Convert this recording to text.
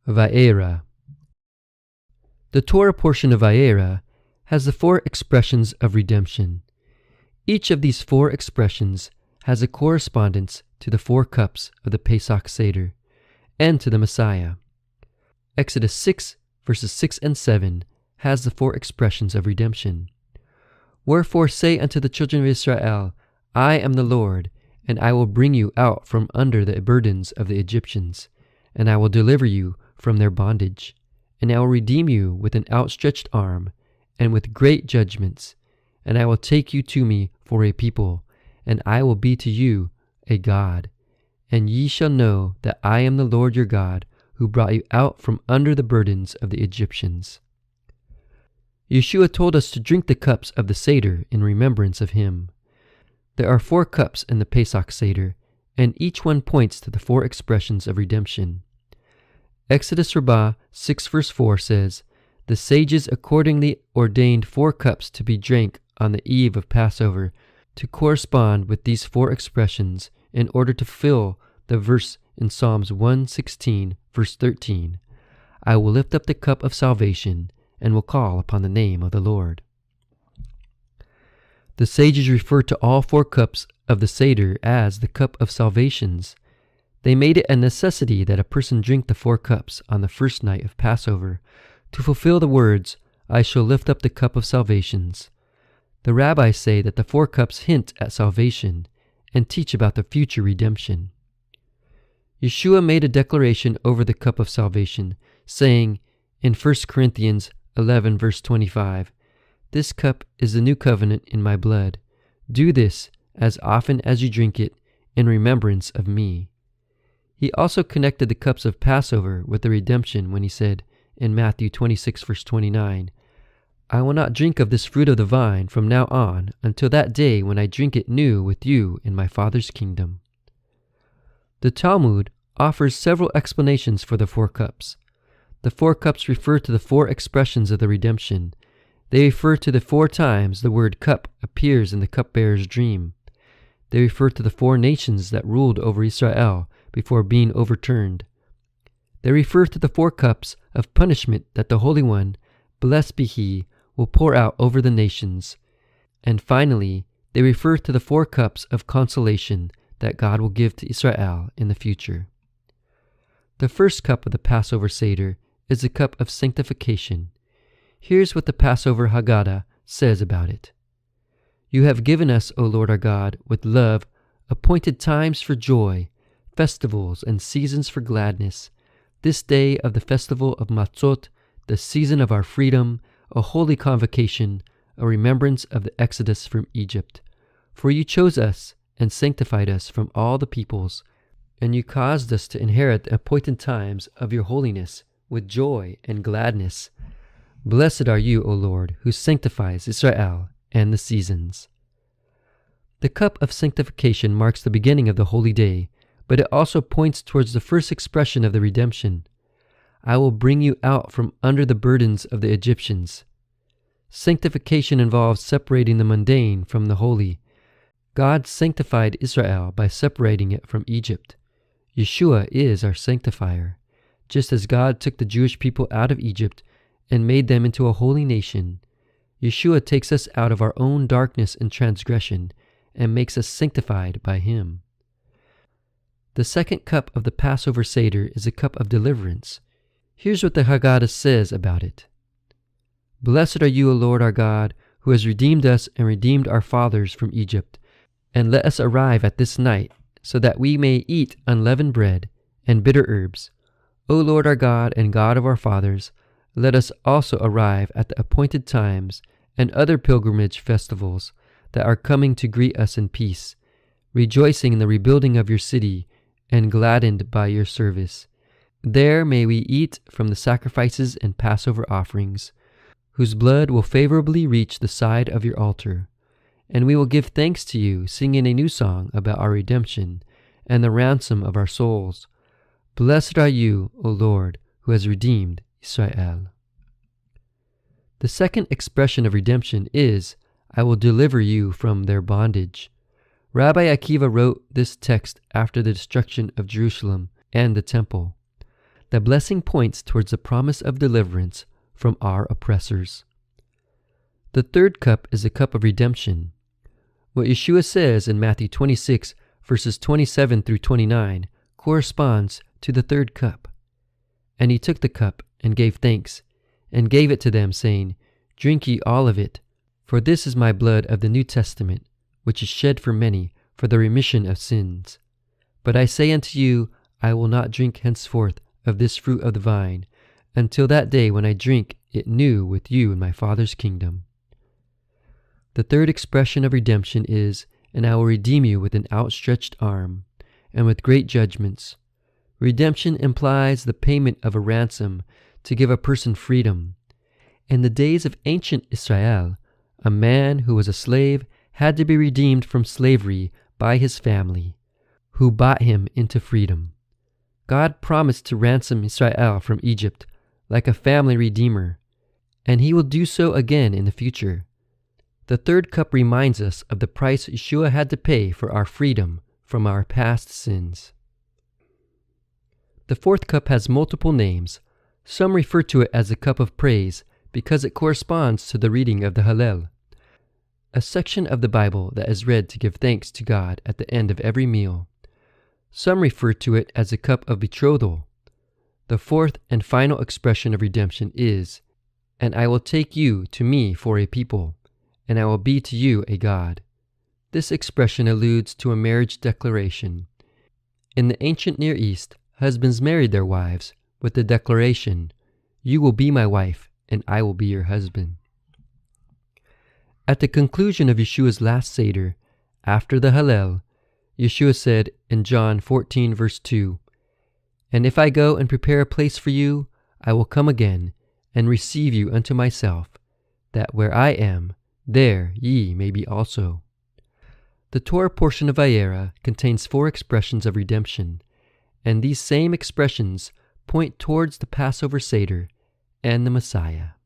Va'era. The Torah portion of Va'era has the 4 expressions of redemption. Each of these 4 expressions has a correspondence to the 4 cups of the Pesach Seder and to the Messiah. Exodus 6, verses 6 and 7 has the 4 expressions of redemption. Wherefore say unto the children of Israel, I am the Lord, and I will bring you out from under the burdens of the Egyptians, and I will deliver you from their bondage, and I will redeem you with an outstretched arm, and with great judgments, and I will take you to me for a people, and I will be to you a God. And ye shall know that I am the Lord your God, who brought you out from under the burdens of the Egyptians. Yeshua told us to drink the cups of the Seder in remembrance of him. There are 4 cups in the Pesach Seder, and each one points to the 4 expressions of redemption. Exodus Rabbah 6 verse 4 says, The sages accordingly ordained 4 cups to be drank on the eve of Passover to correspond with these 4 expressions in order to fulfill the verse in Psalms 116 verse 13, I will lift up the cup of salvation and will call upon the name of the Lord. The sages refer to all 4 cups of the Seder as the cup of salvations. They made it a necessity that a person drink the 4 cups on the first night of Passover to fulfill the words, I shall lift up the cup of salvations. The rabbis say that the 4 cups hint at salvation and teach about the future redemption. Yeshua made a declaration over the cup of salvation, saying in 1 Corinthians 11 verse 25, This cup is the new covenant in my blood. Do this as often as you drink it in remembrance of me. He also connected the cups of Passover with the redemption when he said in Matthew 26 verse 29, I will not drink of this fruit of the vine from now on until that day when I drink it new with you in my Father's kingdom. The Talmud offers several explanations for the 4 cups. The 4 cups refer to the 4 expressions of the redemption. They refer to the 4 times the word cup appears in the cupbearer's dream. They refer to the 4 nations that ruled over Israel before being overturned. They refer to the 4 cups of punishment that the Holy One, blessed be He, will pour out over the nations. And finally, they refer to the 4 cups of consolation that God will give to Israel in the future. The first cup of the Passover Seder is the cup of sanctification. Here's what the Passover Haggadah says about it. You have given us, O Lord our God, with love, appointed times for joy, festivals and seasons for gladness, this day of the festival of Matzot, the season of our freedom, a holy convocation, a remembrance of the exodus from Egypt. For you chose us and sanctified us from all the peoples, and you caused us to inherit the appointed times of your holiness with joy and gladness. Blessed are you, O Lord, who sanctifies Israel and the seasons. The cup of sanctification marks the beginning of the holy day, but it also points towards the first expression of the redemption. I will bring you out from under the burdens of the Egyptians. Sanctification involves separating the mundane from the holy. God sanctified Israel by separating it from Egypt. Yeshua is our sanctifier. Just as God took the Jewish people out of Egypt and made them into a holy nation, Yeshua takes us out of our own darkness and transgression and makes us sanctified by Him. The second cup of the Passover Seder is a cup of deliverance. Here's what the Haggadah says about it. Blessed are you, O Lord our God, who has redeemed us and redeemed our fathers from Egypt, and let us arrive at this night, so that we may eat unleavened bread and bitter herbs. O Lord our God and God of our fathers, let us also arrive at the appointed times and other pilgrimage festivals that are coming to greet us in peace, rejoicing in the rebuilding of your city and gladdened by your service. There may we eat from the sacrifices and Passover offerings, whose blood will favorably reach the side of your altar. And we will give thanks to you, singing a new song about our redemption and the ransom of our souls. Blessed are you, O Lord, who has redeemed Israel. The second expression of redemption is, I will deliver you from their bondage. Rabbi Akiva wrote this text after the destruction of Jerusalem and the temple. The blessing points towards the promise of deliverance from our oppressors. The third cup is the cup of redemption. What Yeshua says in Matthew 26, verses 27 through 29, corresponds to the third cup. And he took the cup and gave thanks, and gave it to them, saying, Drink ye all of it, for this is my blood of the New Testament, which is shed for many for the remission of sins. But I say unto you, I will not drink henceforth of this fruit of the vine, until that day when I drink it new with you in my Father's kingdom. The third expression of redemption is, and I will redeem you with an outstretched arm, and with great judgments. Redemption implies the payment of a ransom to give a person freedom. In the days of ancient Israel, a man who was a slave had to be redeemed from slavery by his family, who bought him into freedom. God promised to ransom Israel from Egypt like a family redeemer, and he will do so again in the future. The third cup reminds us of the price Yeshua had to pay for our freedom from our past sins. The fourth cup has multiple names. Some refer to it as the cup of praise because it corresponds to the reading of the Hallel, a section of the Bible that is read to give thanks to God at the end of every meal. Some refer to it as the cup of betrothal. The fourth and final expression of redemption is, and I will take you to me for a people, and I will be to you a God. This expression alludes to a marriage declaration. In the ancient Near East, husbands married their wives with the declaration, You will be my wife, and I will be your husband. At the conclusion of Yeshua's last Seder, after the Hallel, Yeshua said in John 14, verse 2, And if I go and prepare a place for you, I will come again and receive you unto myself, that where I am, there ye may be also. The Torah portion of Vayera contains 4 expressions of redemption, and these same expressions point towards the Passover Seder and the Messiah.